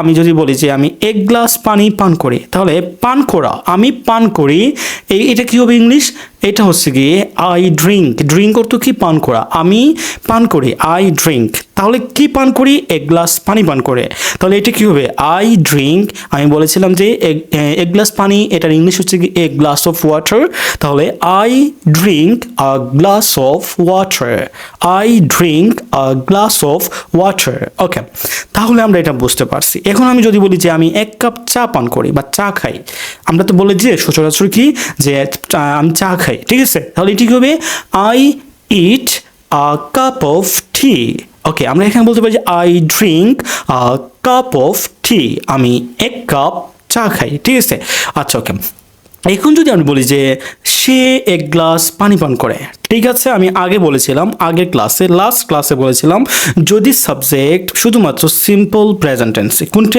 আমি যদি বলি যে আমি এক গ্লাস পানি পান করি, তাহলে পান করা, আমি পান করি, এটা কি হবে ইংলিশ? এটা হচ্ছে গিয়ে আই ড্রিঙ্ক। ড্রিঙ্ক অর্থ কি? পান করা। আমি পান করি, আই ড্রিঙ্ক। তাহলে কি পান করি? এক গ্লাস পানি পান করে। তাহলে এটা কি হবে? I drink. আমি বলেছিলাম যে এক গ্লাস পানি, এটার ইংলিশ হচ্ছে কি এক গ্লাস অফ ওয়াটার। তাহলে I drink a glass of water. I drink a glass of water. Okay, তাহলে আমরা এটা বুঝতে পারছি। এখন আমি যদি বলি যে আমি এক কাপ চা পান করি বা চা খাই, আমরা তো বলে যে সচরাচর কি যে আমি চা খাই, ঠিক আছে? তাহলে এটি কি হবে? I eat a cup of tea. Okay, আমরা এখানে বলতে পারি যে I drink a cup of tea. আমি এক কাপ চা খাই, ঠিক আছে? আচ্ছা, ওকে। এখন যদি আমি বলি যে সে এক গ্লাস পানি পান করে, ঠিক আছে? আমি আগে বলেছিলাম, আগের ক্লাসে, লাস্ট ক্লাসে বলেছিলাম, যদি সাবজেক্ট শুধুমাত্র সিম্পল প্রেজেন্ট টেন্সে, কোনটা?